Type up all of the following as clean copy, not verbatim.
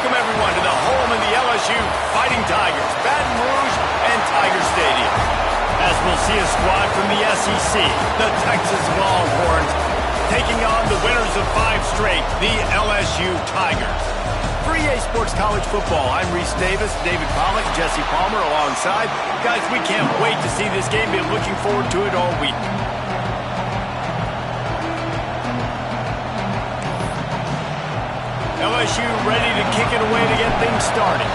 Welcome, everyone, to the home of the LSU Fighting Tigers, Baton Rouge and Tiger Stadium. As we'll see a squad from the SEC, the Texas Longhorns, taking on the winners of 5 straight, the LSU Tigers. For EA Sports College Football, I'm Reese Davis, David Pollock, Jesse Palmer alongside. Guys, we can't wait to see this game. Been looking forward to it all week. LSU ready to kick it away to get things started.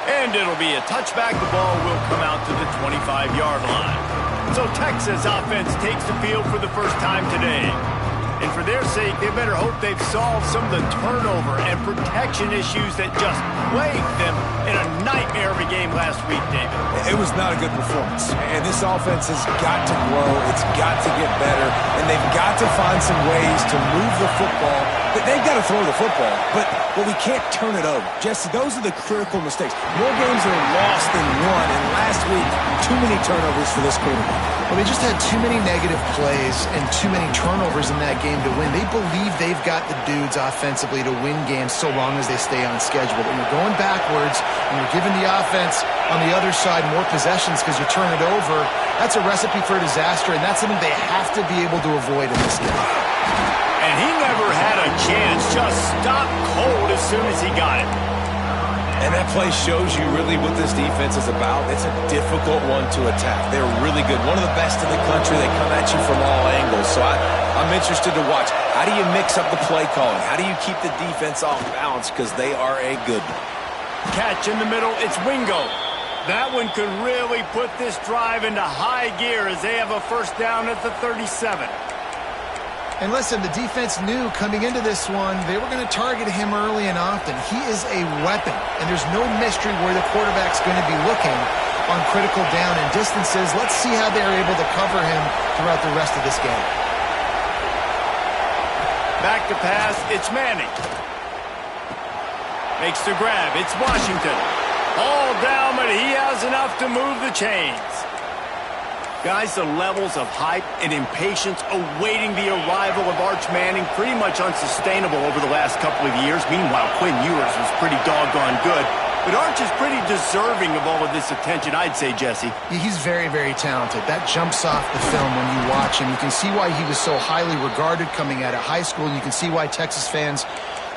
And it'll be a touchback. The ball will come out to the 25-yard line. So Texas offense takes the field for the first time today. And for their sake, they better hope they've solved some of the turnover and protection issues that just plagued them in a nightmare of a game last week, David. It was not a good performance. And this offense has got to grow. It's got to get better. And they've got to find some ways to move the football. They've got to throw the football, but we can't turn it over. Jesse, those are the critical mistakes. More games are lost than won, and last week, too many turnovers for this quarterback. Well, they just had too many negative plays and too many turnovers in that game to win. They believe they've got the dudes offensively to win games so long as they stay on schedule. But when you're going backwards and you're giving the offense on the other side more possessions because you turn it over, that's a recipe for disaster, and that's something they have to be able to avoid in this game. And he never had a chance, just stopped cold as soon as he got it. And that play shows you really what this defense is about. It's a difficult one to attack. They're really good. One of the best in the country. They come at you from all angles. So I'm interested to watch. How do you mix up the play calling? How do you keep the defense off balance? Because they are a good one. Catch in the middle. It's Wingo. That one could really put this drive into high gear as they have a first down at the 37. And listen, the defense knew coming into this one, they were going to target him early and often. He is a weapon, and there's no mystery where the quarterback's going to be looking on critical down and distances. Let's see how they're able to cover him throughout the rest of this game. Back to pass, it's Manning. Makes the grab, it's Washington. All down, but he has enough to move the chains. Guys, the levels of hype and impatience awaiting the arrival of Arch Manning pretty much unsustainable over the last couple of years. Meanwhile, Quinn Ewers was pretty doggone good. But Arch is pretty deserving of all of this attention, I'd say, Jesse. Yeah, he's very, very talented. That jumps off the film when you watch him. You can see why he was so highly regarded coming out of high school. You can see why Texas fans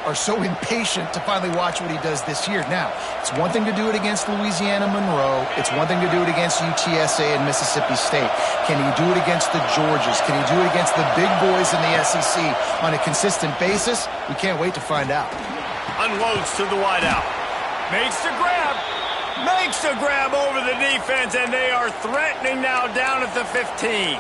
are so impatient to finally watch what he does this year. Now, it's one thing to do it against Louisiana Monroe. It's one thing to do it against UTSA and Mississippi State. Can he do it against the Georgias? Can he do it against the big boys in the SEC on a consistent basis? We can't wait to find out. Unloads to the wideout. Makes the grab. Makes the grab over the defense, and they are threatening now down at the 15.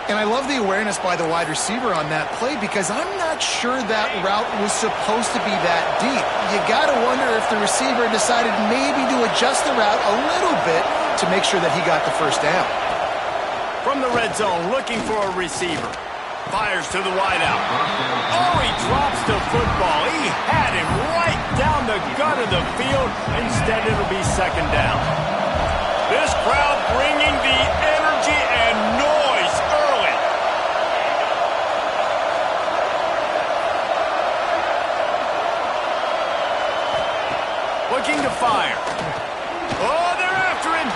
And I love the awareness by the wide receiver on that play because I'm not sure that route was supposed to be that deep. You got to wonder if the receiver decided maybe to adjust the route a little bit to make sure that he got the first down. From the red zone, looking for a receiver. Fires to the wideout. Oh, he drops the football. He had him right down the gut of the field. Instead, it'll be second down. This crowd bringing the energy and noise early. Looking to fire. Oh, they're after him.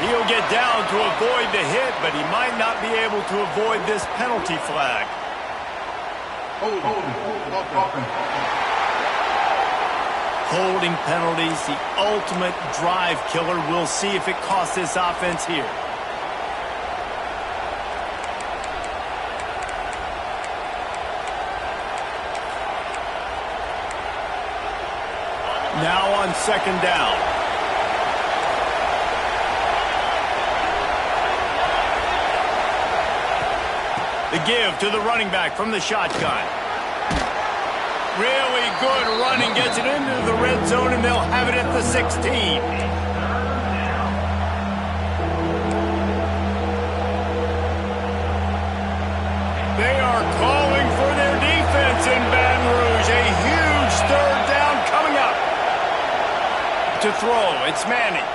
He'll get down to avoid the hit, but he might not be able to avoid this penalty flag. Holding penalties, the ultimate drive killer. We'll see if it costs this offense here. Now on second down. The give to the running back from the shotgun. Really good running, gets it into the red zone, and they'll have it at the 16. They are calling for their defense in Baton Rouge. A huge third down coming up. To throw, it's Manning.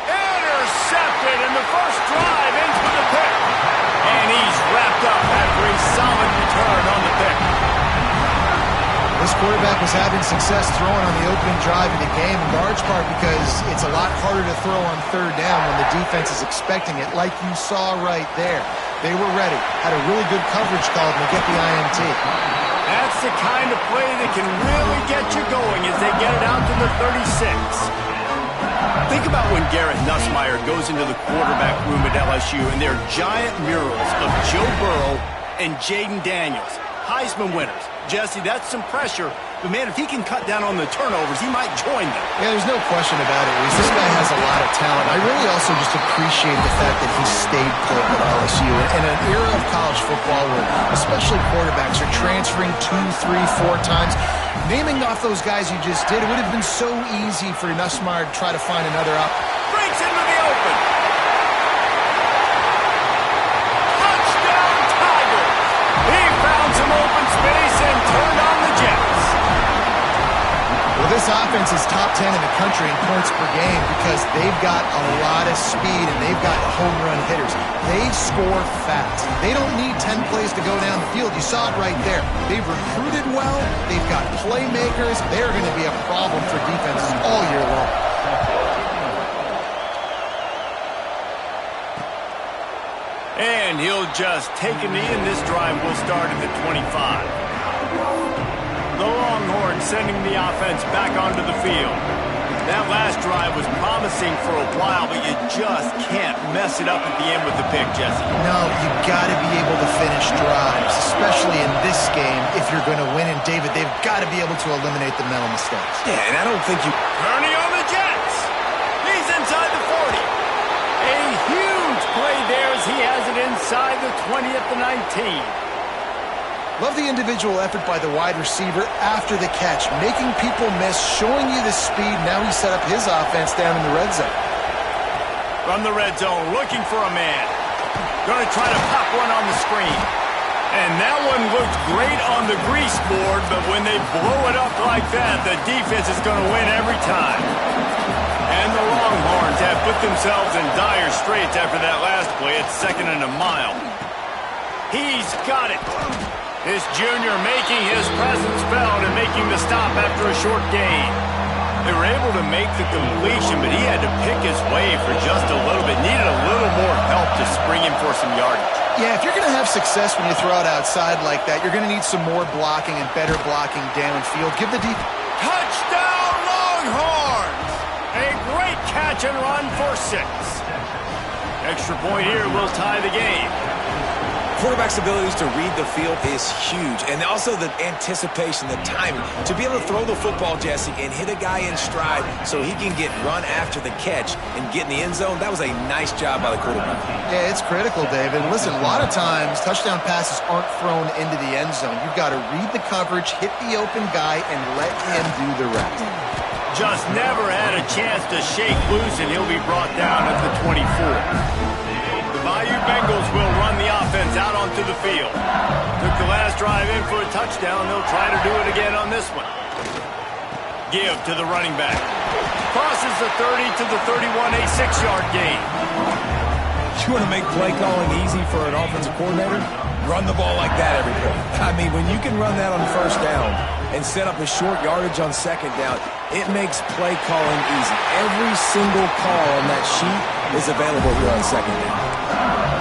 Intercepted it, and the first drive into the pick. And he's wrapped up after a solid return on the pick. This quarterback was having success throwing on the opening drive of the game, in large part because it's a lot harder to throw on third down when the defense is expecting it, like you saw right there. They were ready, had a really good coverage call to get the INT. That's the kind of play that can really get you going as they get it out to the 36. Think about when Garrett Nussmeier goes into the quarterback room at LSU and there are giant murals of Joe Burrow and Jaden Daniels, Heisman winners. Jesse, that's some pressure. But, man, if he can cut down on the turnovers, he might join them. Yeah, there's no question about it, Reese. This guy has a lot of talent. I really also just appreciate the fact that he stayed put at LSU. In an era of college football where especially quarterbacks are transferring 2, 3, 4 times, naming off those guys you just did, it would have been so easy for Nussmeier to try to find another up. Breaks into the open. Touchdown, Tigers! He found some open space and turned on the Jets. Well, this offense is top 10 in the country in points per game because they've got a lot of speed and they've got home run hitters. They score fast. They don't need 10 plays to go down the field. You saw it right there. They've recruited well. They've got playmakers. They're going to be a problem for defenses all year long. And he'll just take a knee, and this drive will start at the 25. The Longhorns sending the offense back onto the field. That last drive was promising for a while, but you just can't mess it up at the end with the pick, Jesse. No, you got to be able to finish drives, especially in this game if you're going to win. And, David, they've got to be able to eliminate the mental mistakes. Yeah, and I don't think you... Kearney on the Jets. He's inside the 40. A huge play there as he has it inside the 20 at the 19. Love the individual effort by the wide receiver after the catch, making people miss, showing you the speed. Now he set up his offense down in the red zone. From the red zone, looking for a man. Going to try to pop one on the screen. And that one looked great on the grease board, but when they blow it up like that, the defense is going to win every time. And the Longhorns have put themselves in dire straits after that last play. It's 2nd and a mile. He's got it. This junior making his presence felt and making the stop after a short gain. They were able to make the completion, but he had to pick his way for just a little bit. Needed a little more help to spring him for some yardage. Yeah, if you're going to have success when you throw it outside like that, you're going to need some more blocking and better blocking downfield. Give the deep... Touchdown, Longhorns! A great catch and run for 6. Extra point here will tie the game. Quarterback's abilities to read the field is huge, and also the anticipation, the timing. To be able to throw the football, Jesse, and hit a guy in stride so he can get run after the catch and get in the end zone, that was a nice job by the quarterback. Yeah, it's critical, David. Listen, a lot of times touchdown passes aren't thrown into the end zone. You've got to read the coverage, hit the open guy, and let him do the rest. Just never had a chance to shake loose, and he'll be brought down at the 24. Bayou Bengals will run the offense out onto the field. Took the last drive in for a touchdown. They'll try to do it again on this one. Give to the running back. Crosses the 30 to the 31, a 6-yard gain. You want to make play calling easy for an offensive coordinator? Run the ball like that every play. I mean, when you can run that on 1st down and set up a short yardage on 2nd down, it makes play calling easy. Every single call on that sheet is available here on 2nd down.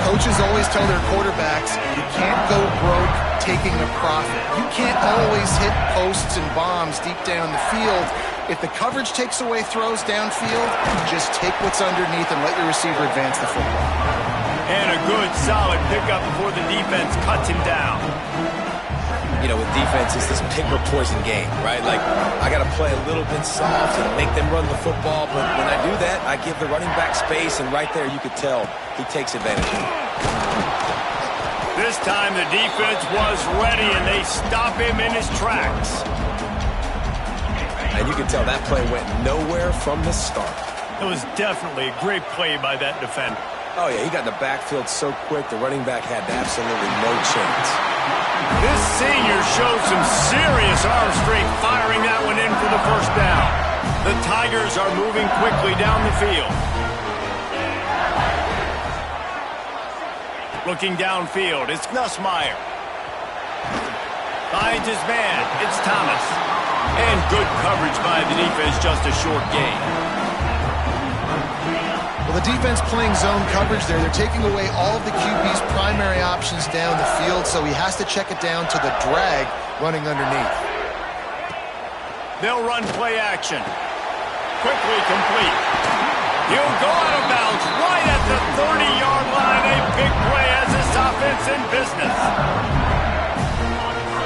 Coaches always tell their quarterbacks, you can't go broke taking a profit. You can't always hit posts and bombs deep down the field. If the coverage takes away throws downfield, just take what's underneath and let your receiver advance the football. And a good, solid pickup before the defense cuts him down. You know, with defense, it's this pick or poison game, right? Like, I got to play a little bit soft and make them run the football, but when I do that, I give the running back space, and right there you could tell he takes advantage of it. This time the defense was ready, and they stop him in his tracks. And you can tell that play went nowhere from the start. It was definitely a great play by that defender. Oh, yeah, he got in the backfield so quick, the running back had absolutely no chance. This senior showed some serious arm strength firing that one in for the 1st down. The Tigers are moving quickly down the field. Looking downfield, it's Nussmeier. Finds his man, it's Thomas. And good coverage by the defense, just a short gain. Well, the defense playing zone coverage there. They're taking away all of the QB's primary options down the field, so he has to check it down to the drag running underneath. They'll run play action. Quickly complete. He'll go out of bounds right at the 30-yard line. A big play as this offense in business.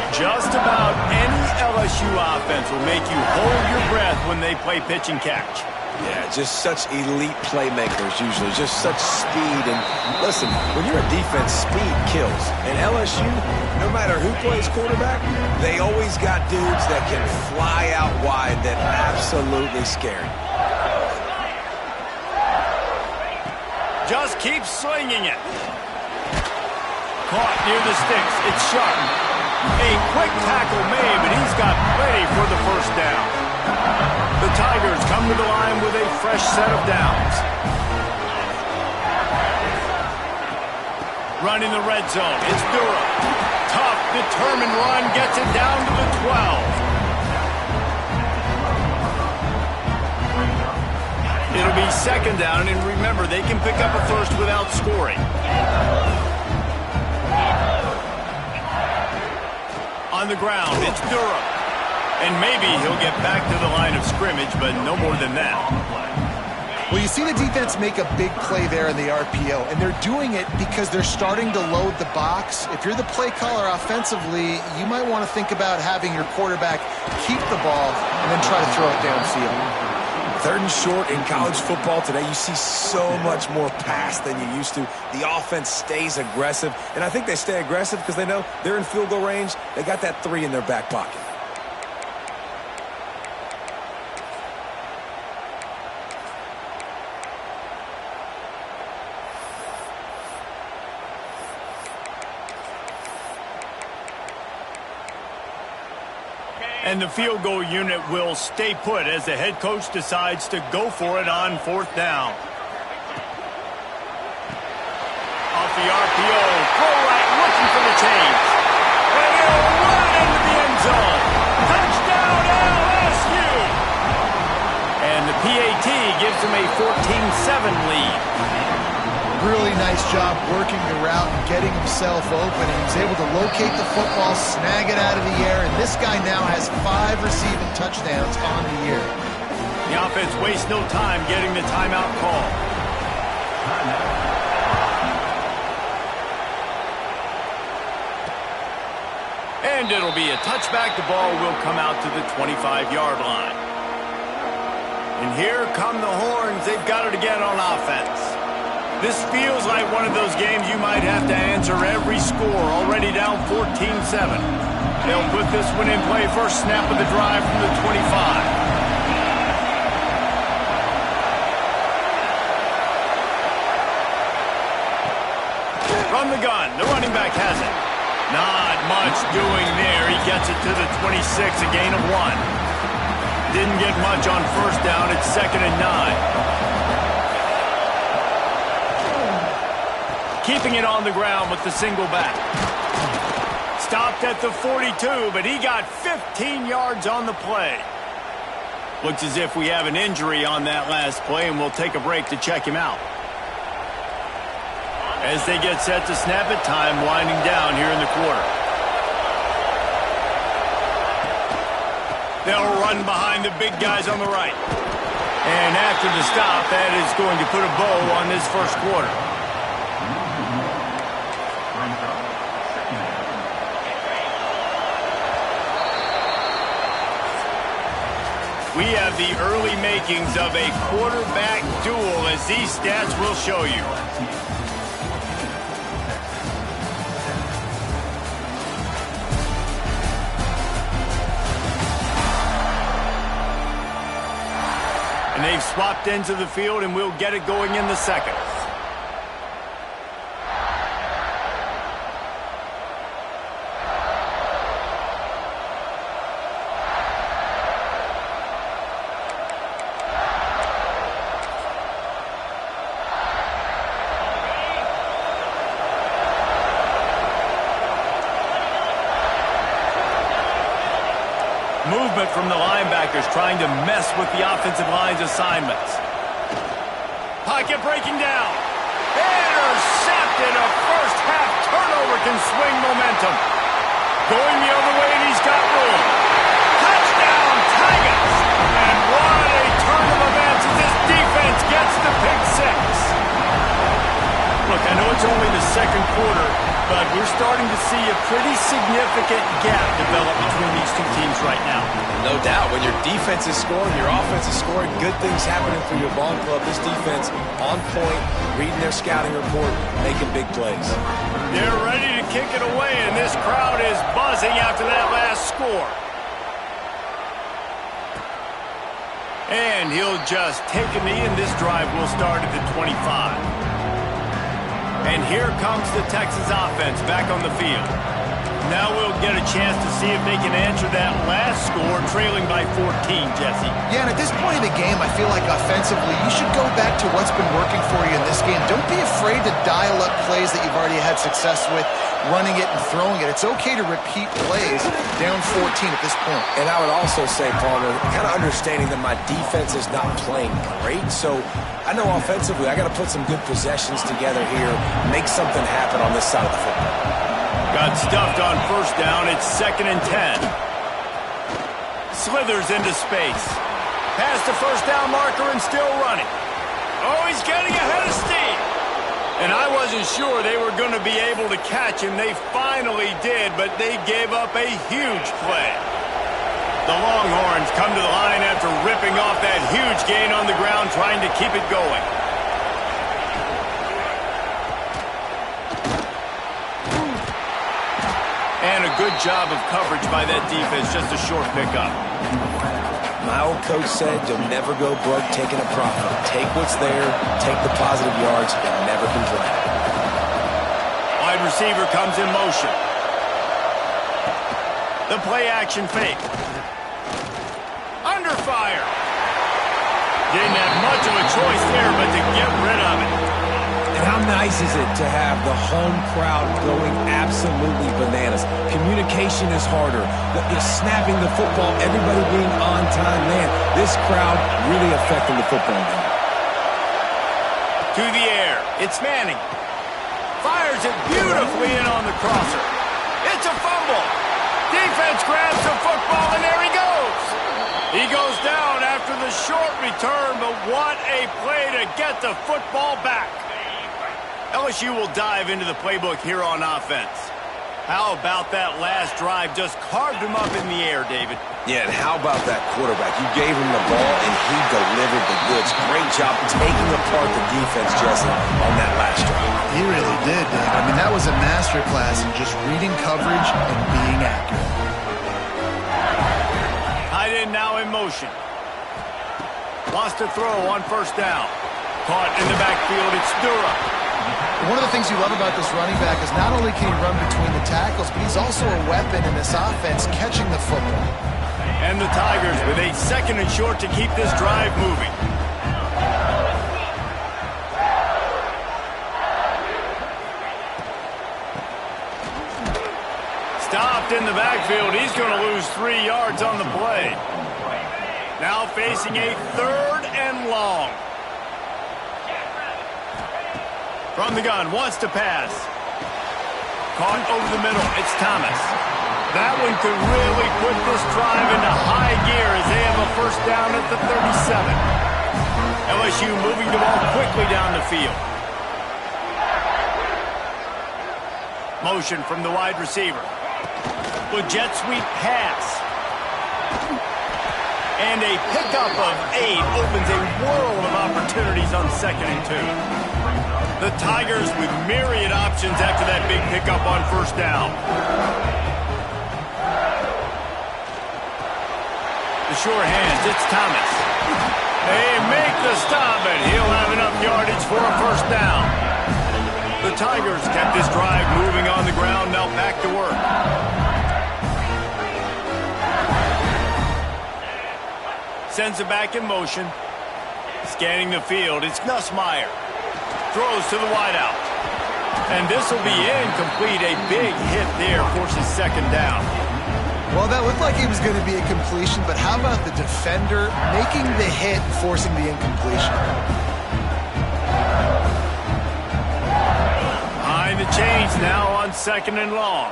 Just about any LSU offense will make you hold your breath when they play pitch and catch. Yeah, just such elite playmakers usually, just such speed. And listen, when you're a defense, speed kills. And LSU, no matter who plays quarterback, they always got dudes that can fly out wide that absolutely scary. Just keep swinging it. Caught near the sticks. It's Sharp. A quick tackle made, but he's got plenty for the first down. The Tigers come to the line with a fresh set of downs. Running the red zone. It's Durham. Tough, determined run gets it down to the 12. It'll be second down, and remember, they can pick up a first without scoring. On the ground, it's Durham. And maybe he'll get back to the line of scrimmage, but no more than that. Well, you see the defense make a big play there in the RPO, and they're doing it because they're starting to load the box. If you're the play caller offensively, you might want to think about having your quarterback keep the ball and then try to throw it downfield. Third and short in college football today, you see so much more pass than you used to. The offense stays aggressive, and I think they stay aggressive because they know they're in field goal range. They got that 3 in their back pocket. And the field goal unit will stay put as the head coach decides to go for it on fourth down. Off the RPO, throw right, looking for the change. And he'll run into the end zone. Touchdown LSU! And the PAT gives him a 14-7 lead. Really nice job working the route and getting himself open. He was able to locate the football, snag it out of the air, and this guy now has 5 receiving touchdowns on the year. The offense wastes no time getting the timeout call. And it'll be a touchback. The ball will come out to the 25-yard line. And here come the horns. They've got it again on offense. This feels like one of those games you might have to answer every score, already down 14-7. They'll put this one in play first snap of the drive from the 25. From the gun, the running back has it. Not much doing there. He gets it to the 26, a gain of 1. Didn't get much on first down. It's 2nd and 9. Keeping it on the ground with the single back. Stopped at the 42, but he got 15 yards on the play. Looks as if we have an injury on that last play, and we'll take a break to check him out. As they get set to snap it, time winding down here in the quarter. They'll run behind the big guys on the right. And after the stop, that is going to put a bow on this first quarter. We have the early makings of a quarterback duel, as these stats will show you. And they've swapped ends of the field, and we'll get it going in the second. movement from the linebackers trying to mess with the offensive line's assignments. Pocket breaking down. Intercepted. A first-half turnover can swing momentum. Going the other way, and he's got room. Touchdown, Tigers! And what a turn of events as this defense gets the pick six. Look, I know it's only the second quarter, but we're starting to see a pretty significant gap develop between these two teams right now. No doubt. When your defense is scoring, your offense is scoring, good things happening for your ball club. This defense on point, reading their scouting report, making big plays. They're ready to kick it away, and this crowd is buzzing after that last score. And he'll just take a knee, and this drive will start at the 25. And here comes the Texas offense back on the field. Now we'll get a chance to see if they can answer that last score, trailing by 14, Jesse. Yeah, and at this point in the game, I feel like offensively, you should go back to what's been working for you in this game. Don't be afraid to dial up plays that you've already had success with, running it and throwing it. It's okay to repeat plays down 14 at this point. And I would also say, Palmer, kind of understanding that my defense is not playing great, so I know offensively I got to put some good possessions together here, make something happen on this side of the football. Got stuffed on first down. It's 2nd and 10. Slithers into space. Past the first down marker and still running. Oh, he's getting ahead of steam. And I wasn't sure they were going to be able to catch him. They finally did, but they gave up a huge play. The Longhorns come to the line after ripping off that huge gain on the ground, trying to keep it going. And a good job of coverage by that defense, just a short pickup. My old coach said you'll never go broke taking a profit. Take what's there, take the positive yards, and never complain. Wide receiver comes in motion. The play action fake. Under fire. Didn't have much of a choice there, but to get rid of it. And how nice is it to have the home crowd going absolutely bananas? Communication is harder. Snapping the football, everybody being on time. Man, this crowd really affecting the football game. To the air. It's Manning. Fires it beautifully in on the crosser. It's a fumble. Defense grabs the football, and there he goes. He goes down after the short return, but what a play to get the football back. LSU will dive into the playbook here on offense. How about that last drive? Just carved him up in the air, David. Yeah, and how about that quarterback? You gave him the ball, and he delivered the goods. Great job taking apart the defense, Jesse, on that last drive. He really did, Dave. I mean, that was a masterclass in just reading coverage and being accurate. Tight end now in motion. Lost a throw on first down. Caught in the backfield. It's Dura. One of the things you love about this running back is not only can he run between the tackles, but he's also a weapon in this offense, catching the football. And the Tigers with a 2nd and short to keep this drive moving. Stopped in the backfield. He's going to lose 3 yards on the play. Now facing a 3rd and long. From the gun, wants to pass. Caught over the middle, it's Thomas. That one could really put this drive into high gear as they have a first down at the 37. LSU moving the ball quickly down the field. Motion from the wide receiver. With jet sweep pass. And a pickup of 8 opens a world of opportunities on 2nd and 2. The Tigers with myriad options after that big pickup on first down. The short hands, it's Thomas. They make the stop, and he'll have enough yardage for a first down. The Tigers kept this drive moving on the ground, now back to work. Sends it back in motion. Scanning the field, it's Nussmeier. Throws to the wideout. And this will be incomplete. A big hit there forces 2nd down. Well, that looked like it was going to be a completion, but how about the defender making the hit and forcing the incompletion? Behind the chains now on 2nd and long.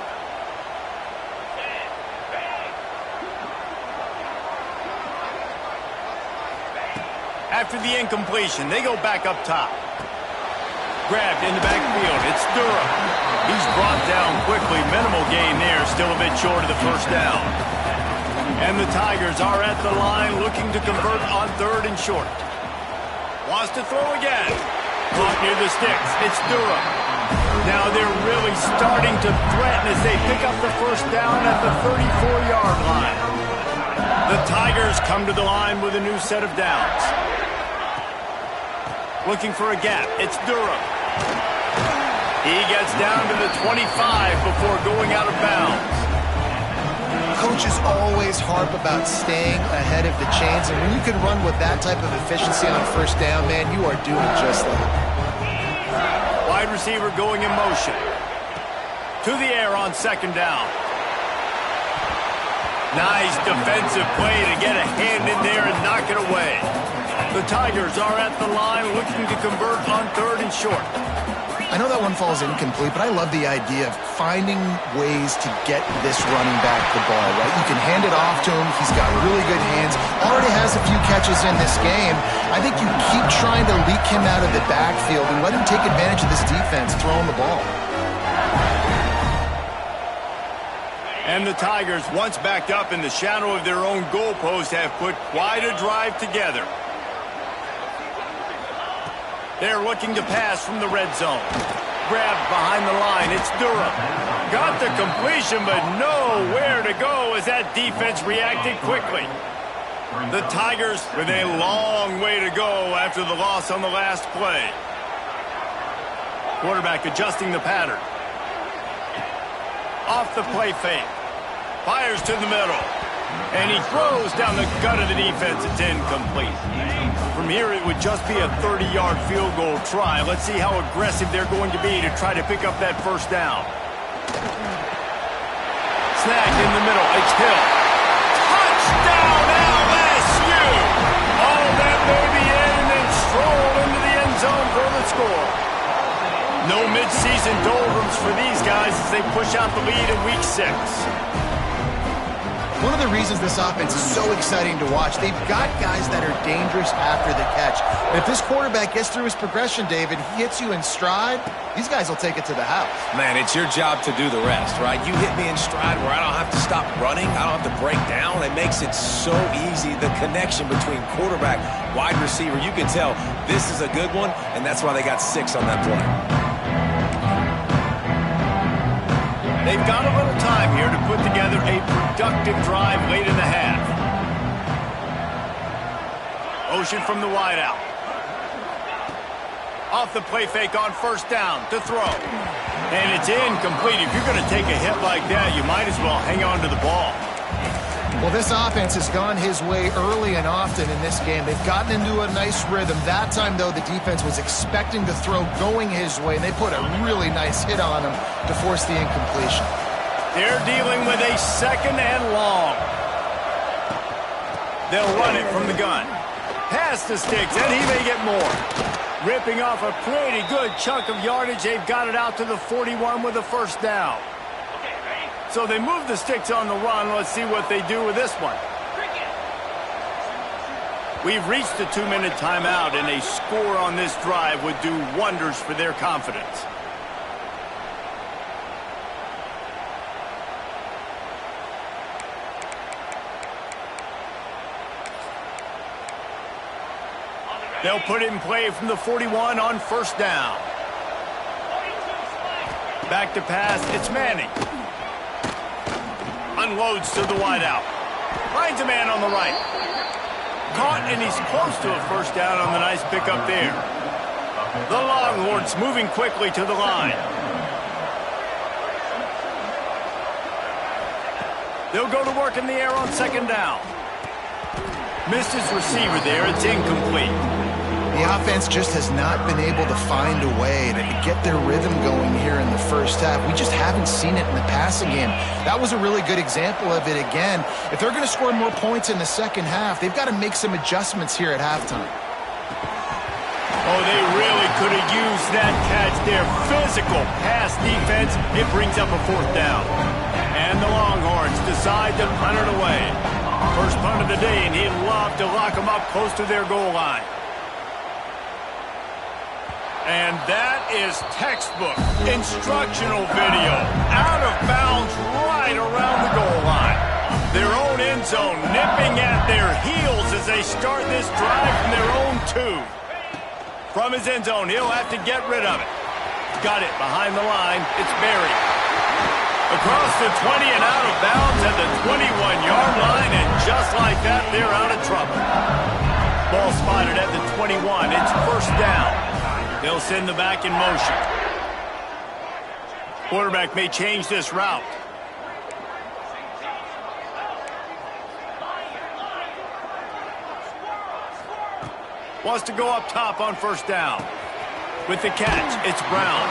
After the incompletion, they go back up top. Grabbed in the backfield. It's Durham. He's brought down quickly. Minimal gain there. Still a bit short of the first down. And the Tigers are at the line looking to convert on 3rd and short. Wants to throw again. Caught near the sticks. It's Durham. Now they're really starting to threaten as they pick up the first down at the 34-yard line. The Tigers come to the line with a new set of downs. Looking for a gap. It's Durham. He gets down to the 25 before going out of bounds. Coaches always harp about staying ahead of the chains, and when you can run with that type of efficiency on first down, man, you are doing just that. Wide receiver going in motion. To the air on 2nd down. Nice defensive play to get a hand in there and knock it away. The Tigers are at the line looking to convert on 3rd and short. I know that one falls incomplete, but I love the idea of finding ways to get this running back the ball, right? You can hand it off to him. He's got really good hands. Already has a few catches in this game. I think you keep trying to leak him out of the backfield and let him take advantage of this defense throwing the ball. And the Tigers, once backed up in the shadow of their own goalpost, have put quite a drive together. They're looking to pass from the red zone. Grabbed behind the line. It's Durham. Got the completion, but nowhere to go as that defense reacted quickly. The Tigers with a long way to go after the loss on the last play. Quarterback adjusting the pattern. Off the play fake. Fires to the middle. And he throws down the gut of the defense. It's incomplete. From here, it would just be a 30-yard field goal try. Let's see how aggressive they're going to be to try to pick up that first down. Snagged in the middle. It's Hill. Touchdown, LSU! All that baby in and then stroll into the end zone for the score. No midseason doldrums for these guys as they push out the lead in Week 6. One of the reasons this offense is so exciting to watch, they've got guys that are dangerous after the catch. And if this quarterback gets through his progression, David, he hits you in stride, these guys will take it to the house. Man, it's your job to do the rest, right? You hit me in stride where I don't have to stop running. I don't have to break down. It makes it so easy. The connection between quarterback, wide receiver, you can tell this is a good one, and that's why they got 6 on that play. They've got a little time here to put together a productive drive late in the half. Motion from the wideout. Off the play fake on first down to throw. And it's incomplete. If you're going to take a hit like that, you might as well hang on to the ball. Well, this offense has gone his way early and often in this game. They've gotten into a nice rhythm. That time, though, the defense was expecting to throw going his way, and they put a really nice hit on him to force the incompletion. They're dealing with a 2nd and long. They'll run it from the gun. Pass the sticks, and he may get more. Ripping off a pretty good chunk of yardage. They've got it out to the 41 with a first down. So they move the sticks on the run. Let's see what they do with this one. We've reached the 2-minute timeout, and a score on this drive would do wonders for their confidence. They'll put it in play from the 41 on first down. Back to pass. It's Manning. Unloads to the wideout. Finds a man on the right. Caught, and he's close to a first down on the nice pickup there. The Longhorns moving quickly to the line. They'll go to work in the air on 2nd down. Missed his receiver there. It's incomplete. The offense just has not been able to find a way to get their rhythm going here in the first half. We just haven't seen it in the passing game. That was a really good example of it again. If they're going to score more points in the second half, they've got to make some adjustments here at halftime. Oh, they really could have used that catch there. Physical pass defense. It brings up a 4th down. And the Longhorns decide to punt it away. First punt of the day, and he'd love to lock them up close to their goal line. And that is textbook instructional video. Out of bounds right around the goal line. Their own end zone nipping at their heels as they start this drive from their own 2. From his end zone, he'll have to get rid of it. Got it behind the line. It's buried. Across the 20 and out of bounds at the 21-yard line, and just like that, they're out of trouble. Ball spotted at the 21. It's 1st down. They'll send the back in motion. Quarterback may change this route. Wants to go up top on 1st down. With the catch, it's Brown.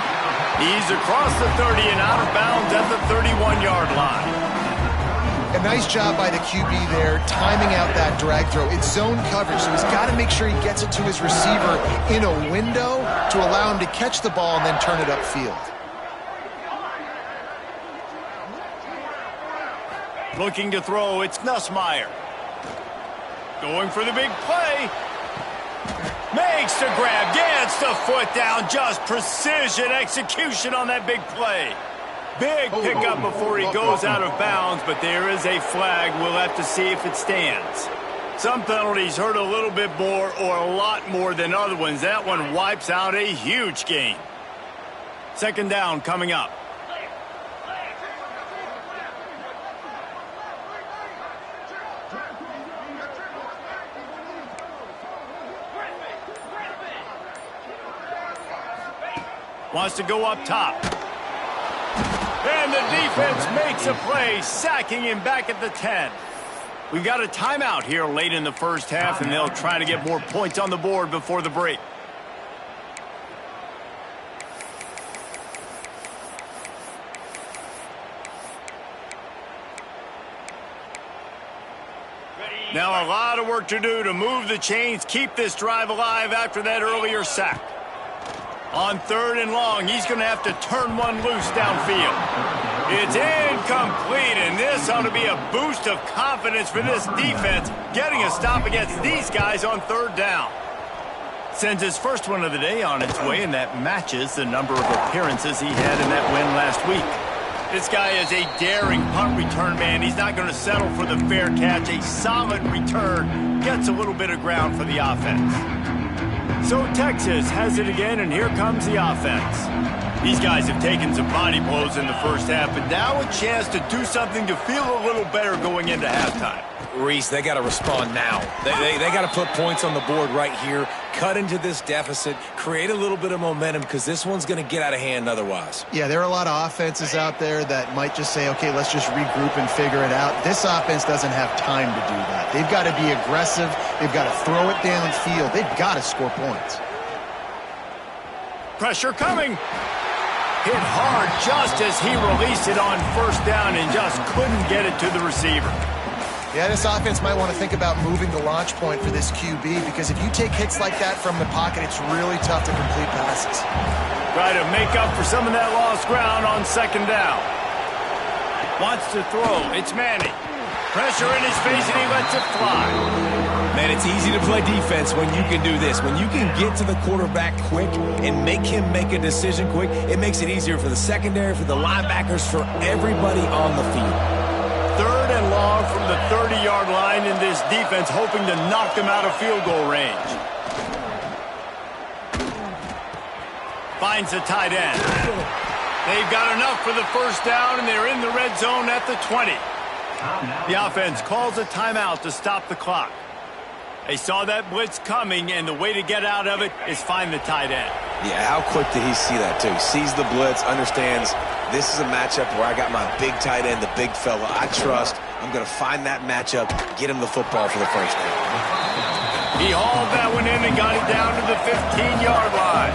He's across the 30 and out of bounds at the 31-yard line. A nice job by the QB there, timing out that drag throw. It's zone coverage, so he's got to make sure he gets it to his receiver in a window to allow him to catch the ball and then turn it upfield. Looking to throw, it's Nussmeier. Going for the big play. Makes the grab, gets the foot down, just precision execution on that big play. Big pickup before he goes out of bounds, but there is a flag. We'll have to see if it stands. Some penalties hurt a little bit more or a lot more than other ones. That one wipes out a huge gain. 2nd down coming up. Wants to go up top. And the defense makes a play, sacking him back at the 10. We've got a timeout here late in the first half, and they'll try to get more points on the board before the break. Now a lot of work to do to move the chains, keep this drive alive after that earlier sack. On 3rd and long, he's going to have to turn one loose downfield. It's incomplete, and this ought to be a boost of confidence for this defense, getting a stop against these guys on 3rd down. Sends his first one of the day on its way, and that matches the number of appearances he had in that win last week. This guy is a daring punt return man. He's not going to settle for the fair catch. A solid return gets a little bit of ground for the offense. So Texas has it again, and here comes the offense. These guys have taken some body blows in the first half, but now a chance to do something to feel a little better going into halftime. Reese, they got to respond now. They got to put points on the board right here, cut into this deficit, create a little bit of momentum, because this one's going to get out of hand otherwise. Yeah, there are a lot of offenses out there that might just say, okay, let's just regroup and figure it out. This offense doesn't have time to do that. They've got to be aggressive. They've got to throw it downfield. They've got to score points. Pressure coming. Hit hard just as he released it on 1st down and just couldn't get it to the receiver. Yeah, this offense might want to think about moving the launch point for this QB, because if you take hits like that from the pocket, it's really tough to complete passes. Try to make up for some of that lost ground on 2nd down. Wants to throw. It's Manning. Pressure in his face, and he lets it fly. Man, it's easy to play defense when you can do this. When you can get to the quarterback quick and make him make a decision quick, it makes it easier for the secondary, for the linebackers, for everybody on the field. 3rd and long from the 30-yard line in this defense, hoping to knock them out of field goal range. Finds the tight end. They've got enough for the 1st down, and they're in the red zone at the 20. The offense calls a timeout to stop the clock. They saw that blitz coming, and the way to get out of it is find the tight end. Yeah, how quick did he see that, too? Sees the blitz, understands this is a matchup where I got my big tight end, the big fella I trust. I'm going to find that matchup, get him the football for the 1st down. He hauled that one in and got it down to the 15-yard line.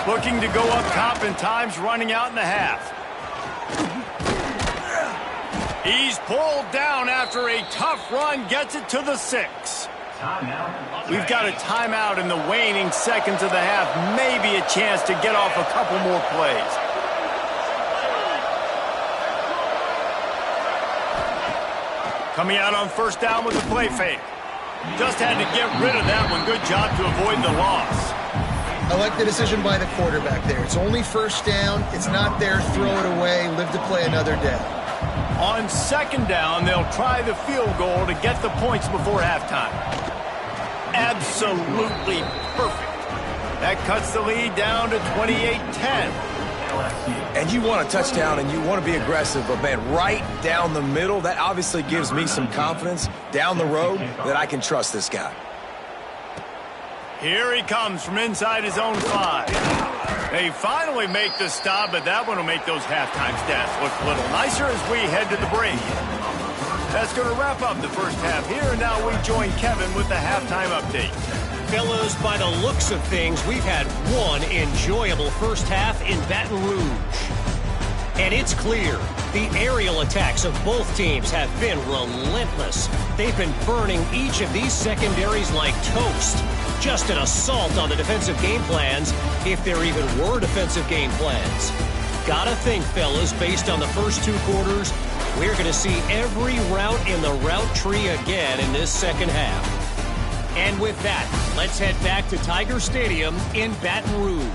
Looking to go up top, and time's running out in the half. He's pulled down after a tough run, gets it to the 6. We've got a timeout in the waning seconds of the half. Maybe a chance to get off a couple more plays. Coming out on first down with the play fake. Just had to get rid of that one. Good job to avoid the loss. I like the decision by the quarterback there. It's only first down. It's not there. Throw it away. Live to play another day. On second down, they'll try the field goal to get the points before halftime. Absolutely perfect. That cuts the lead down to 28-10. And you want a touchdown and you want to be aggressive, but man, right down the middle, that obviously gives me some confidence down the road that I can trust this guy. Here he comes from inside his own 5. They finally make the stop, but that one will make those halftime stats look a little nicer as we head to the break. That's going to wrap up the first half here, and now we join Kevin with the halftime update. Fellas, by the looks of things, we've had one enjoyable first half in Baton Rouge. And it's clear, the aerial attacks of both teams have been relentless. They've been burning each of these secondaries like toast. Just an assault on the defensive game plans, if there even were defensive game plans. Gotta think, fellas, based on the first 2 quarters, we're going to see every route in the route tree again in this second half. And with that, let's head back to Tiger Stadium in Baton Rouge.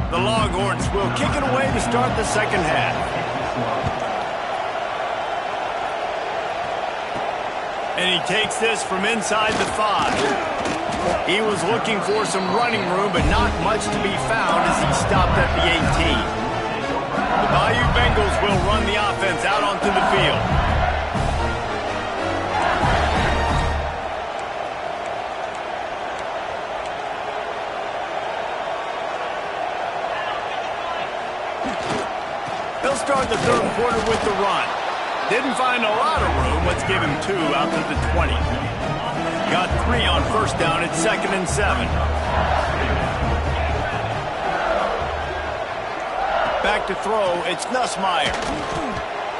The Longhorns will kick it away to start the second half. And he takes this from inside the 5. He was looking for some running room, but not much to be found as he stopped at the 18. The Bayou Bengals will run the offense out onto the field. They'll start the third quarter with the run. Didn't find a lot of room. Let's give him 2 out to the 20. Got 3 on first down at 2nd and 7. Back to throw, it's Nussmeier.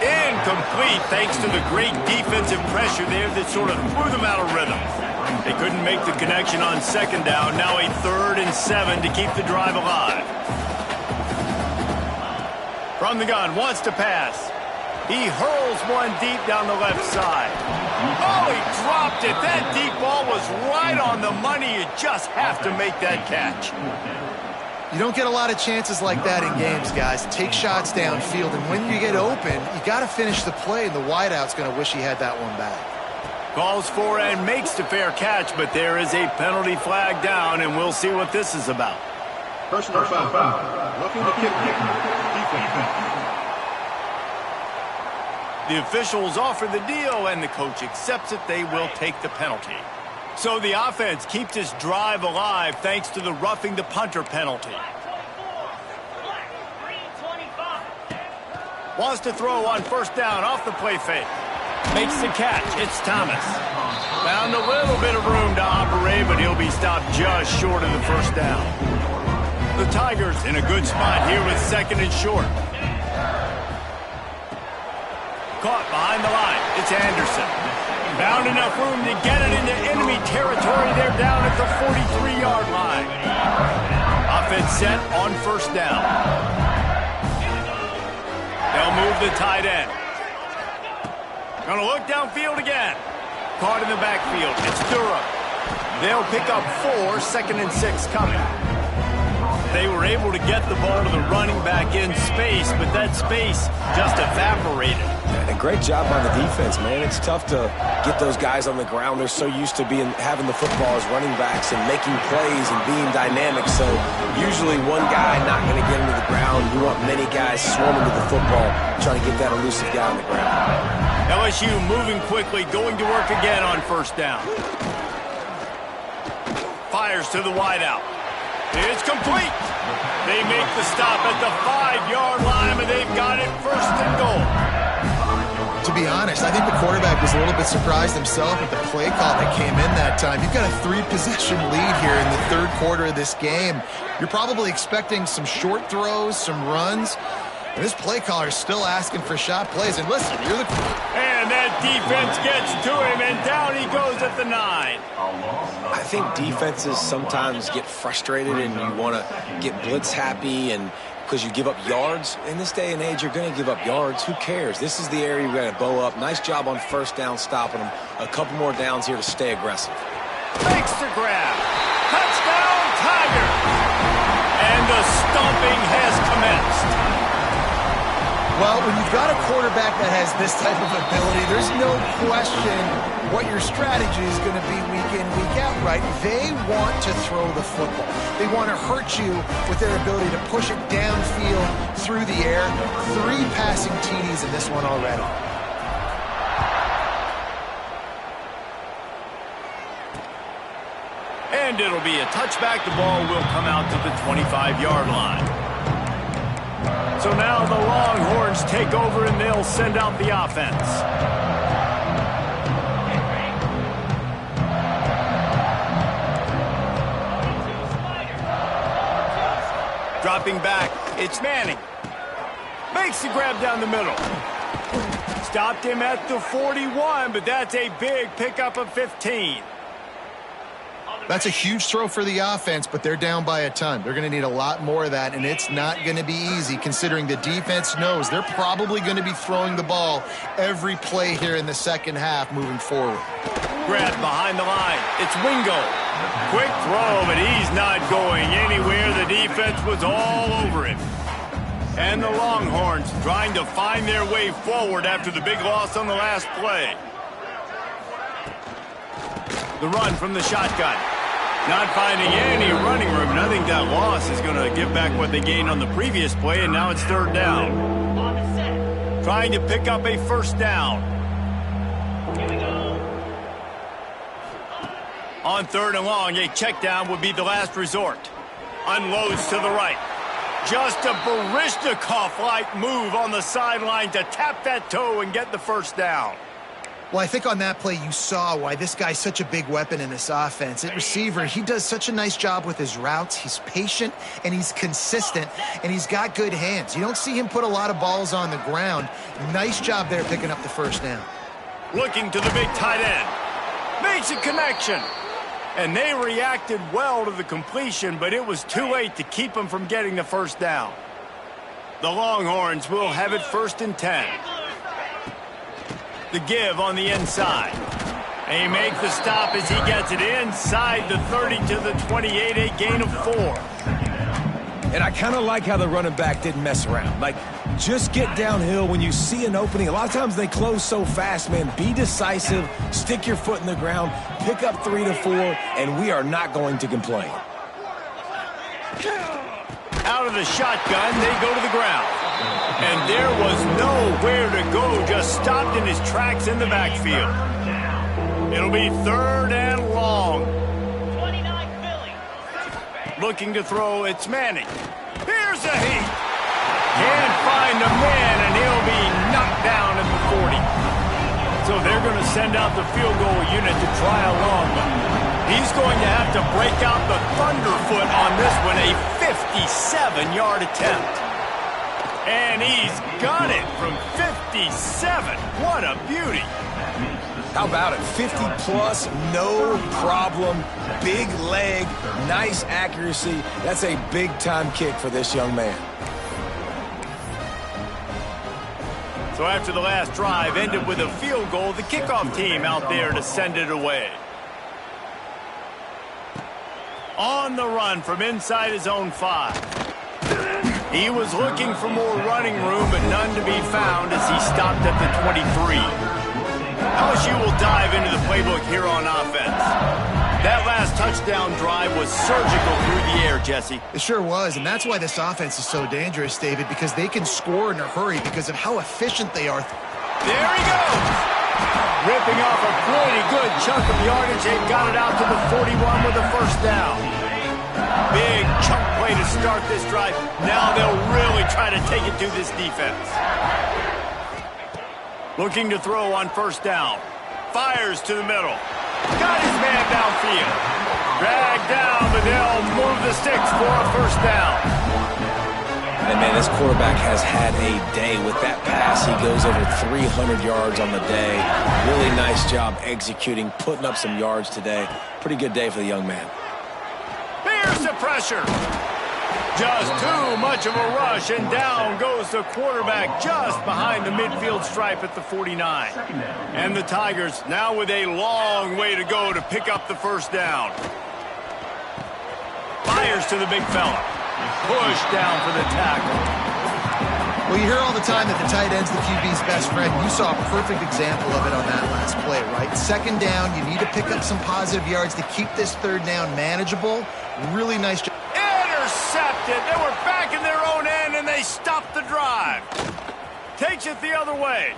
Incomplete thanks to the great defensive pressure there that sort of threw them out of rhythm. They couldn't make the connection on second down. Now a 3rd and 7 to keep the drive alive. From the gun, wants to pass. He hurls one deep down the left side. Oh, he dropped it. That deep ball was right on the money. You just have to make that catch. You don't get a lot of chances like that in games, guys. Take shots downfield, and when you get open, you got to finish the play, and the wideout's going to wish he had that one back. Calls for and makes the fair catch, but there is a penalty flag down, and we'll see what this is about. Personal foul. Looking to kick. Defense. The officials offer the deal, and the coach accepts it. They will take the penalty. So the offense keeps this drive alive thanks to the roughing the punter penalty. Wants to throw on first down off the play fake. Makes the catch. It's Thomas. Found a little bit of room to operate, but he'll be stopped just short of the first down. The Tigers in a good spot here with 2nd and short. Caught behind the line. It's Anderson. Found enough room to get it into enemy territory. They're down at the 43-yard line. Offense set on first down. They'll move the tight end. Gonna look downfield again. Caught in the backfield. It's Durham. They'll pick up 4, 2nd and 6 coming. They were able to get the ball to the running back in space, but that space just evaporated. And a great job by the defense, man. It's tough to get those guys on the ground. They're so used to having the football as running backs and making plays and being dynamic. So usually one guy not going to get into the ground. You want many guys swarming to the football, trying to get that elusive guy on the ground. LSU moving quickly, going to work again on first down. fires to the wideout. It's complete. They make the stop at the 5-yard line, and they've got it first and goal. To be honest, I think the quarterback was a little bit surprised himself at the play call that came in that time. You've got a 3-possession lead here in the third quarter of this game. You're probably expecting some short throws, some runs. And this play caller is still asking for shot plays. And listen, you're the... And that defense gets to him, and down he goes at the 9. I think defenses sometimes get frustrated and you want to get blitz happy and because you give up yards. In this day and age, you're going to give up yards. Who cares? This is the area you're going to bow up. Nice job on first down stopping them. A couple more downs here to stay aggressive. Makes the grab. Touchdown, Tiger. And the stomping has commenced. Well, when you've got a quarterback that has this type of ability, there's no question what your strategy is going to be week in, week out, right? They want to throw the football. They want to hurt you with their ability to push it downfield through the air. 3 passing TDs in this one already. And it'll be a touchback. The ball will come out to the 25-yard line. So now the Longhorns take over and they'll send out the offense. Dropping back, it's Manning. Makes the grab down the middle. Stopped him at the 41, but that's a big pickup of 15. That's a huge throw for the offense, but they're down by a ton. They're going to need a lot more of that, and it's not going to be easy considering the defense knows they're probably going to be throwing the ball every play here in the second half moving forward. Grab behind the line. It's Wingo. Quick throw, but he's not going anywhere. The defense was all over him. And the Longhorns trying to find their way forward after the big loss on the last play. The run from the shotgun. Not finding any running room, and I think that loss is going to give back what they gained on the previous play, and now it's third down. Trying to pick up a first down. On third and long, a check down would be the last resort. Unloads to the right. Just a Baryshnikov-like move on the sideline to tap that toe and get the first down. Well, I think on that play you saw why this guy's such a big weapon in this offense. At receiver, he does such a nice job with his routes. He's patient, and he's consistent, and he's got good hands. You don't see him put a lot of balls on the ground. Nice job there picking up the first down. Looking to the big tight end. Makes a connection. And they reacted well to the completion, but it was too late to keep him from getting the first down. The Longhorns will have it first and 10. The give on the inside. They make the stop as he gets it inside the 30 to the 28, a gain of 4. And I kind of like how the running back didn't mess around. Like, just get downhill when you see an opening. A lot of times they close so fast, man. Be decisive, stick your foot in the ground, pick up 3 to 4, and we are not going to complain. Out of the shotgun, they go to the ground. And there was nowhere to go, just stopped in his tracks in the backfield. It'll be third and long. 29 Philly. Looking to throw, it's Manning. Here's a heat. Can't find a man, and he'll be knocked down at the 40. So they're going to send out the field goal unit to try a long one. He's going to have to break out the thunderfoot on this one, a 57-yard attempt. And he's got it from 57. What a beauty. How about it? 50-plus, no problem. Big leg, nice accuracy. That's a big-time kick for this young man. So after the last drive ended with a field goal, the kickoff team out there to send it away. On the run from inside his own 5. He was looking for more running room, but none to be found as he stopped at the 23. LSU will dive into the playbook here on offense. That last touchdown drive was surgical through the air, Jesse. It sure was, and that's why this offense is so dangerous, David, because they can score in a hurry because of how efficient they are. There he goes. Ripping off a pretty good chunk of yardage. They've got it out to the 41 with a first down. Big chunk play to start this drive. Now they'll really try to take it to this defense. Looking to throw on first down. Fires to the middle. Got his man downfield. Dragged down, but they'll move the sticks for a first down. And, man, this quarterback has had a day with that pass. He goes over 300 yards on the day. Really nice job executing, putting up some yards today. Pretty good day for the young man. Here's the pressure. Just too much of a rush, and down goes the quarterback just behind the midfield stripe at the 49. And the Tigers now with a long way to go to pick up the first down. Fires to the big fella. Push down for the tackle. Well, you hear all the time that the tight end's the QB's best friend. You saw a perfect example of it on that last play, right? Second down, you need to pick up some positive yards to keep this third down manageable. Really nice job. Intercepted. They were back in their own end, and they stopped the drive. Takes it the other way.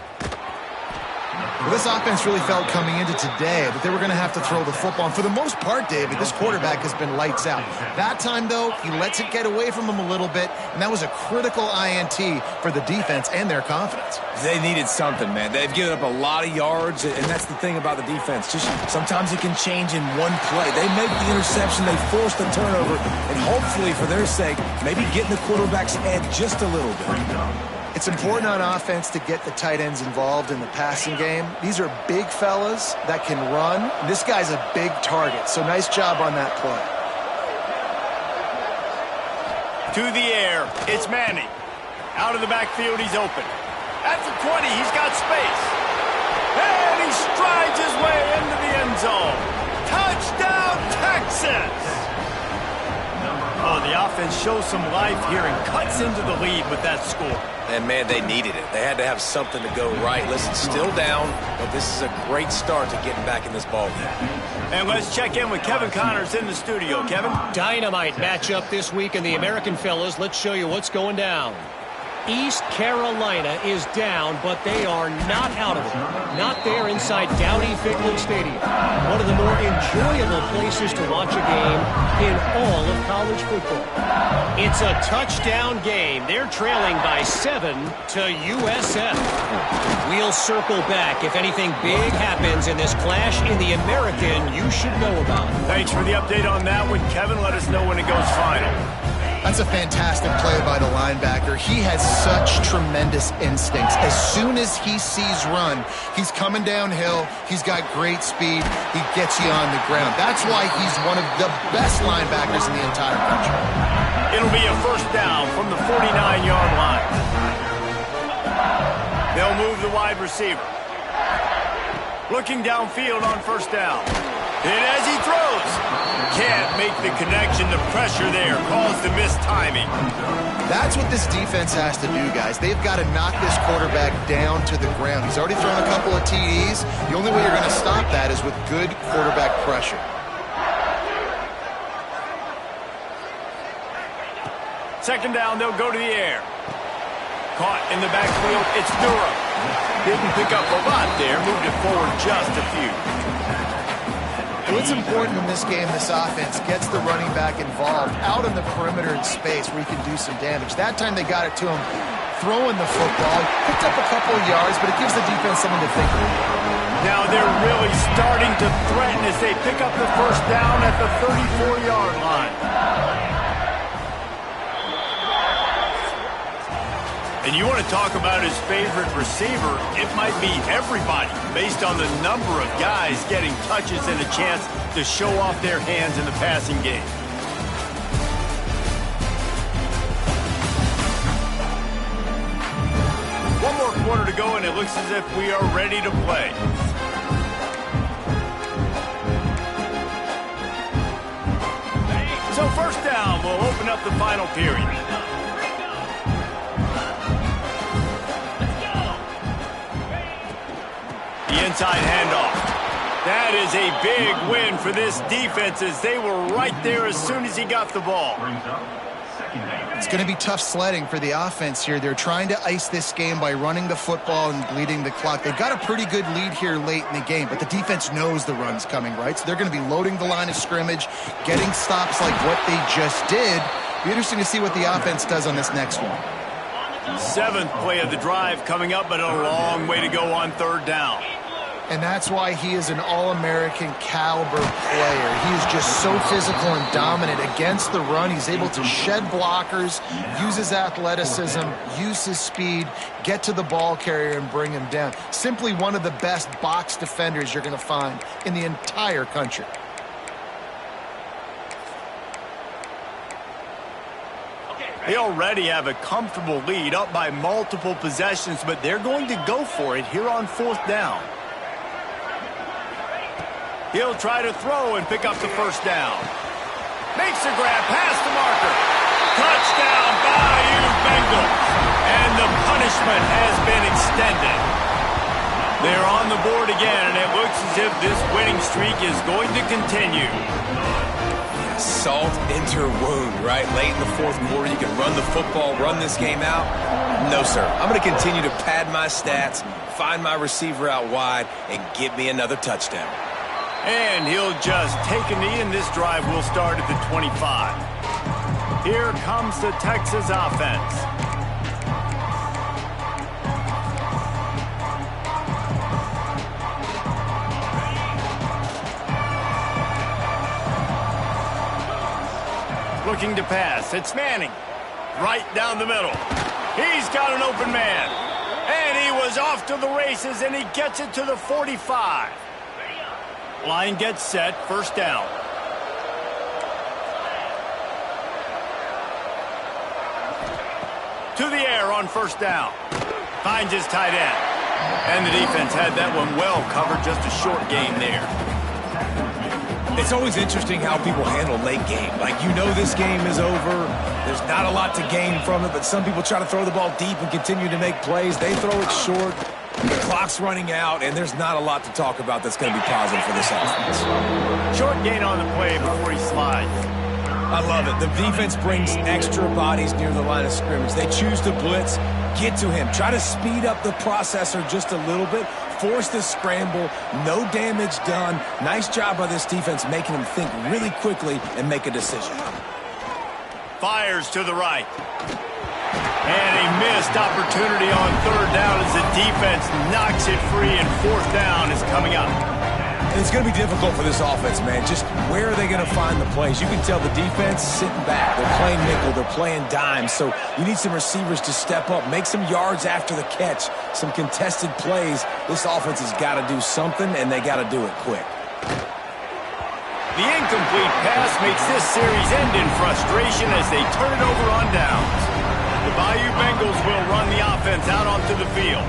Well, this offense really felt coming into today that they were going to have to throw the football. And for the most part, David, this quarterback has been lights out. That time, though, he lets it get away from him a little bit, and that was a critical INT for the defense and their confidence. They needed something, man. They've given up a lot of yards, and that's the thing about the defense. Just sometimes it can change in one play. They make the interception, they force the turnover, and hopefully, for their sake, maybe getting the quarterback's head just a little bit. It's important on offense to get the tight ends involved in the passing game. These are big fellas that can run. This guy's a big target, so nice job on that play. To the air, it's Manning. Out of the backfield, he's open. At the 20, he's got space. And he strides his way into the end zone. Touchdown, Texas! Oh, the offense shows some life here and cuts into the lead with that score. And, man, they needed it. They had to have something to go right. Listen, still down, but this is a great start to getting back in this ballgame. And let's check in with Kevin Connors in the studio. Kevin? Dynamite matchup this week in the American fellas. Let's show you what's going down. East Carolina is down, but they are not out of it. Not there inside Dowdy-Ficklen Stadium. One of the more enjoyable places to watch a game in all of college football. It's a touchdown game. They're trailing by 7 to USF. We'll circle back if anything big happens in this clash in the American you should know about. Thanks for the update on that one, Kevin. Let us know when it goes final. That's a fantastic play by the linebacker. He has such tremendous instincts. As soon as he sees run, he's coming downhill. He's got great speed. He gets you on the ground. That's why he's one of the best linebackers in the entire country. It'll be a first down from the 49-yard line. They'll move the wide receiver. Looking downfield on first down. And as he throws, can't make the connection. The pressure there caused the missed timing. That's what this defense has to do, guys. They've got to knock this quarterback down to the ground. He's already thrown a couple of TDs. The only way you're going to stop that is with good quarterback pressure. Second down, they'll go to the air. Caught in the backfield, it's Durham. Didn't pick up a lot there, moved it forward just a few. What's important in this game, this offense gets the running back involved out on the perimeter in space where he can do some damage. That time they got it to him throwing the football. Picked up a couple of yards, but it gives the defense something to think about. Now they're really starting to threaten as they pick up the first down at the 34-yard line. And you want to talk about his favorite receiver, it might be everybody, based on the number of guys getting touches and a chance to show off their hands in the passing game. One more quarter to go, and it looks as if we are ready to play. So first down, we'll open up the final period. The inside handoff. That is a big win for this defense as they were right there as soon as he got the ball. It's going to be tough sledding for the offense here. They're trying to ice this game by running the football and bleeding the clock. They've got a pretty good lead here late in the game, but the defense knows the run's coming, right? So they're going to be loading the line of scrimmage, getting stops like what they just did. Be interesting to see what the offense does on this next one. 7th play of the drive coming up, but a long way to go on 3rd down. And that's why he is an all-American caliber player. He is just so physical and dominant against the run. He's able to shed blockers, use his athleticism, use his speed, get to the ball carrier and bring him down. Simply one of the best box defenders you're going to find in the entire country. They already have a comfortable lead, up by multiple possessions, but they're going to go for it here on 4th down. He'll try to throw and pick up the 1st down. Makes a grab, pass to Marker. Touchdown, Bayou Bengals. And the punishment has been extended. They're on the board again, and it looks as if this winning streak is going to continue. Yeah, salt into her wound, right? Late in the 4th quarter, you can run the football, run this game out. No, sir. I'm going to continue to pad my stats, find my receiver out wide, and get me another touchdown. And he'll just take a knee, and this drive will start at the 25. Here comes the Texas offense. Looking to pass. It's Manning. Right down the middle. He's got an open man. And he was off to the races, and he gets it to the 45. Line gets set, 1st down. To the air on 1st down. Finds his tight end. And the defense had that one well covered, just a short gain there. It's always interesting how people handle late game. Like, you know this game is over. There's not a lot to gain from it, but some people try to throw the ball deep and continue to make plays. They throw it short. The clock's running out, and there's not a lot to talk about that's going to be positive for this offense. Short gain on the play before he slides. I love it. The defense brings extra bodies near the line of scrimmage. They choose to blitz, get to him, try to speed up the processor just a little bit, force the scramble, no damage done. Nice job by this defense making him think really quickly and make a decision. Fires to the right. And a missed opportunity on 3rd down as the defense knocks it free, and 4th down is coming up. It's going to be difficult for this offense, man. Just where are they going to find the plays? You can tell the defense sitting back. They're playing nickel. They're playing dime. So you need some receivers to step up, make some yards after the catch, some contested plays. This offense has got to do something, and they got to do it quick. The incomplete pass makes this series end in frustration as they turn it over on downs. The Bayou Bengals will run the offense out onto the field.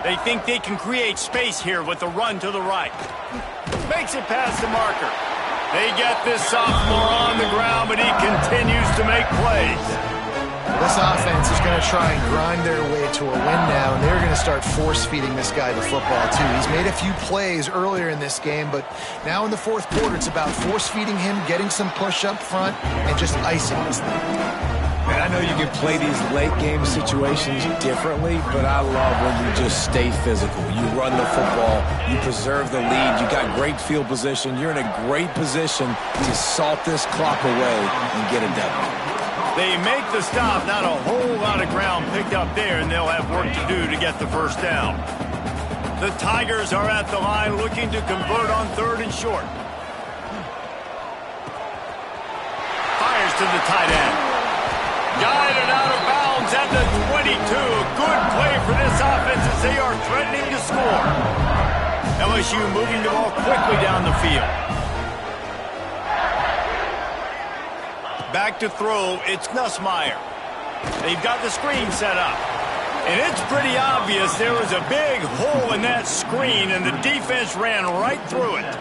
They think they can create space here with the run to the right. Makes it past the marker. They get this sophomore on the ground, but he continues to make plays. This offense is going to try and grind their way to a win now, and they're going to start force-feeding this guy the football, too. He's made a few plays earlier in this game, but now in the 4th quarter, it's about force-feeding him, getting some push up front, and just icing this thing. And I know you can play these late-game situations differently, but I love when you just stay physical. You run the football, you preserve the lead, you got great field position, you're in a great position to salt this clock away and get a W. They make the stop, not a whole lot of ground picked up there, and they'll have work to do to get the 1st down. The Tigers are at the line looking to convert on 3rd and short. Fires to the tight end. Guided out of bounds at the 22. A good play for this offense as they are threatening to score. LSU moving the ball quickly down the field. Back to throw, it's Nussmeier. They've got the screen set up. And it's pretty obvious there was a big hole in that screen, and the defense ran right through it.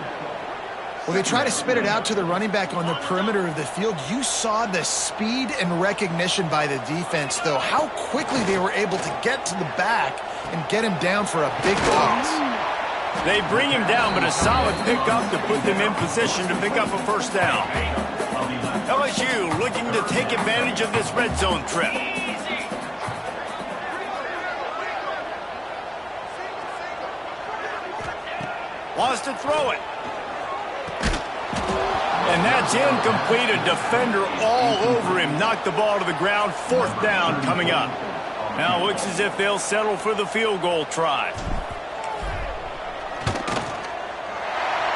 Well, they try to spit it out to the running back on the perimeter of the field. You saw the speed and recognition by the defense, though, how quickly they were able to get to the back and get him down for a big toss. They bring him down, but a solid pickup to put them in position to pick up a first down. LSU looking to take advantage of this red zone trip. Wants to throw it. And that's incomplete. A defender all over him. Knocked the ball to the ground. Fourth down coming up. Now it looks as if they'll settle for the field goal try.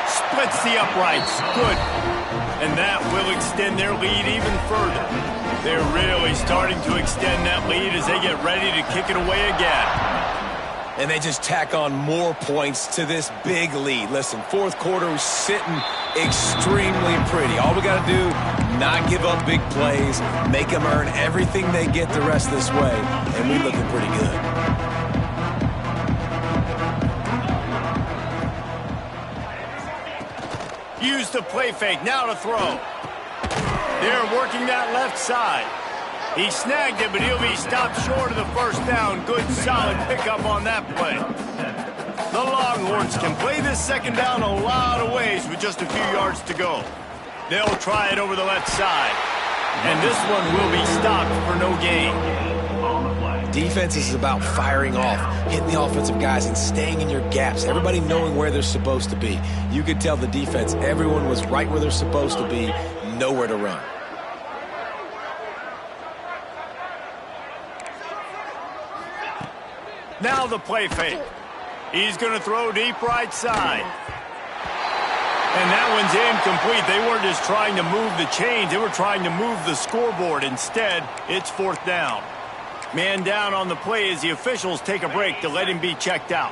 Splits the uprights. Good. And that will extend their lead even further. They're really starting to extend that lead as they get ready to kick it away again. And they just tack on more points to this big lead. Listen, fourth quarter was sitting extremely pretty. All we got to do, not give up big plays, make them earn everything they get the rest of this way, and we're looking pretty good. Use the play fake, now to throw. They're working that left side. He snagged it, but he'll be stopped short of the first down. Good, solid pickup on that play. The Longhorns can play this second down a lot of ways with just a few yards to go. They'll try it over the left side. And this one will be stopped for no gain. Defense is about firing off, hitting the offensive guys and staying in your gaps. Everybody knowing where they're supposed to be. You could tell the defense, everyone was right where they're supposed to be, nowhere to run. Now the play fake. He's going to throw deep right side. And that one's incomplete. They weren't just trying to move the chains. They were trying to move the scoreboard. Instead, it's fourth down. Man down on the play as the officials take a break to let him be checked out.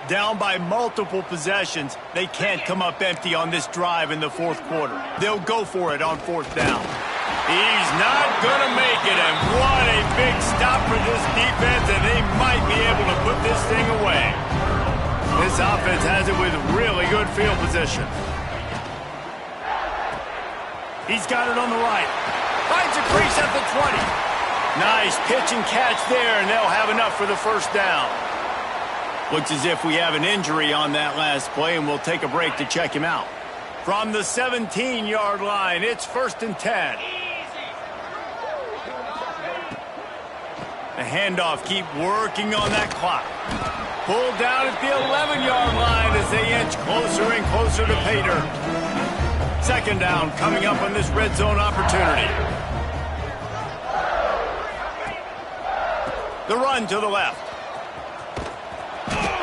Down by multiple possessions. They can't come up empty on this drive in the fourth quarter. They'll go for it on fourth down. He's not going to make it, and what a big stop for this defense, and they might be able to put this thing away. This offense has it with really good field position. He's got it on the right. Finds a crease at the 20. Nice pitch and catch there, and they'll have enough for the first down. Looks as if we have an injury on that last play, and we'll take a break to check him out. From the 17-yard line, it's 1st and 10. The handoff, keep working on that clock. Pulled down at the 11-yard line as they inch closer and closer to pay dirt. Second down coming up on this red zone opportunity. The run to the left.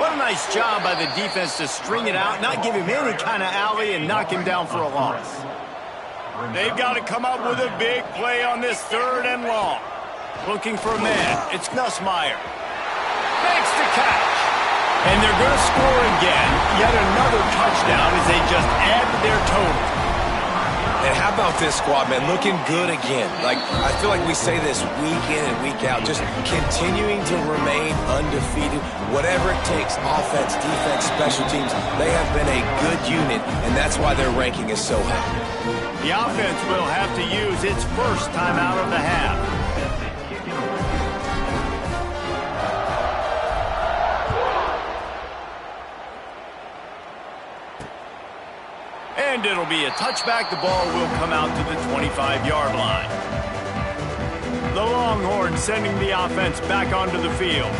What a nice job by the defense to string it out, not give him any kind of alley, and knock him down for a loss. They've got to come up with a big play on this 3rd and long. Looking for a man. It's Nussmeier. Makes the catch. And they're going to score again. Yet another touchdown as they just add to their total. And how about this squad, man? Looking good again. Like, I feel like we say this week in and week out. Just continuing to remain undefeated. Whatever it takes, offense, defense, special teams, they have been a good unit, and that's why their ranking is so high. The offense will have to use its first time out of the half. And it'll be a touchback. The ball will come out to the 25-yard line. The Longhorns sending the offense back onto the field.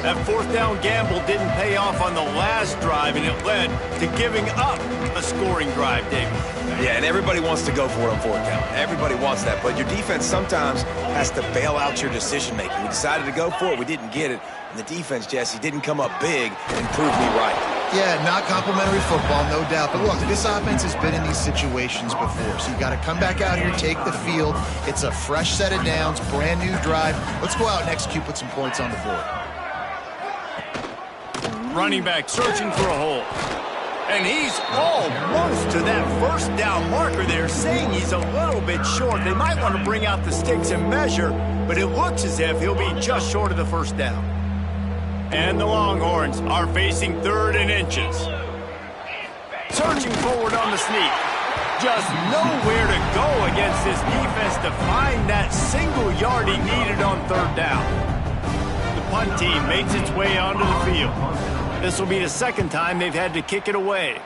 That fourth down gamble didn't pay off on the last drive, and it led to giving up a scoring drive, David. Yeah, and everybody wants to go for it on fourth down. Everybody wants that, but your defense sometimes has to bail out your decision-making. We decided to go for it. We didn't get it. And the defense, Jesse, didn't come up big and prove me right. Yeah, not complimentary football, no doubt. But look, this offense has been in these situations before. So you got to come back out here, take the field. It's a fresh set of downs, brand new drive. Let's go out and execute, put some points on the board. Running back searching for a hole. And he's almost to that first down marker there, saying he's a little bit short. They might want to bring out the sticks and measure, but it looks as if he'll be just short of the first down. And the Longhorns are facing 3rd and inches. Surging forward on the sneak. Just nowhere to go against this defense to find that single yard he needed on third down. The punt team makes its way onto the field. This will be the second time they've had to kick it away.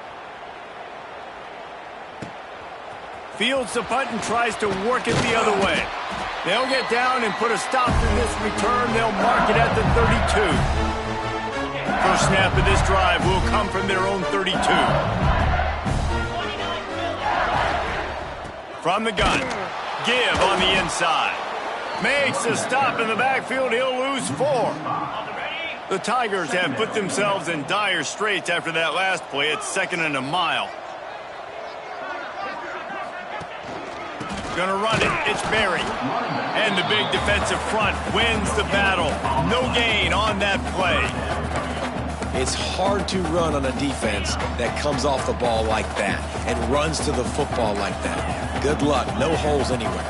Fields the punt and tries to work it the other way. They'll get down and put a stop to this return. They'll mark it at the 32. First snap of this drive will come from their own 32. From the gun, Give on the inside. Makes a stop in the backfield. He'll lose 4. The Tigers have put themselves in dire straits after that last play. It's 2nd and a mile. Gonna run it. It's Berry. And the big defensive front wins the battle. No gain on that play. It's hard to run on a defense that comes off the ball like that and runs to the football like that. Good luck. No holes anywhere.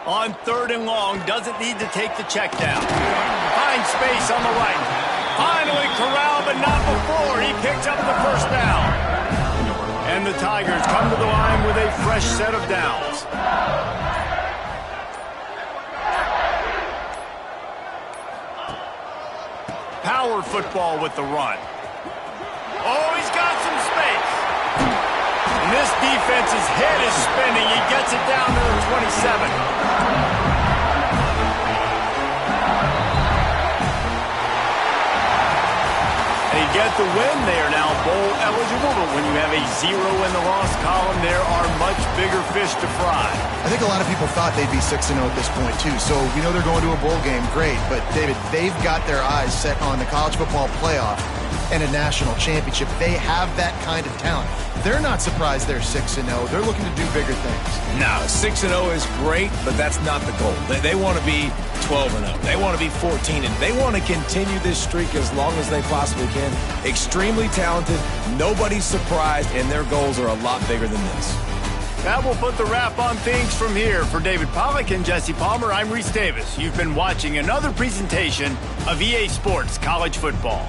On 3rd and long, doesn't need to take the check down. Finds space on the right. Finally corralled, but not before. He picks up the first down. And the Tigers come to the line with a fresh set of downs. Power football with the run. Oh, he's got some space. And this defense's head is spinning. He gets it down to the 27. They get the win. They are now bowl eligible, but when you have a 0 in the loss column, there are much bigger fish to fry. I think a lot of people thought they'd be 6-0 at this point, too. So we know they're going to a bowl game. Great. But, David, they've got their eyes set on the college football playoff and a national championship. They have that kind of talent. They're not surprised they're 6-0. They're looking to do bigger things. No, 6-0 is great, but that's not the goal. They want to be 12-0. They want to be 14-0. They want to continue this streak as long as they possibly can. Extremely talented. Nobody's surprised, and their goals are a lot bigger than this. That will put the wrap on things from here. For David Pollack and Jesse Palmer, I'm Reese Davis. You've been watching another presentation of EA Sports College Football.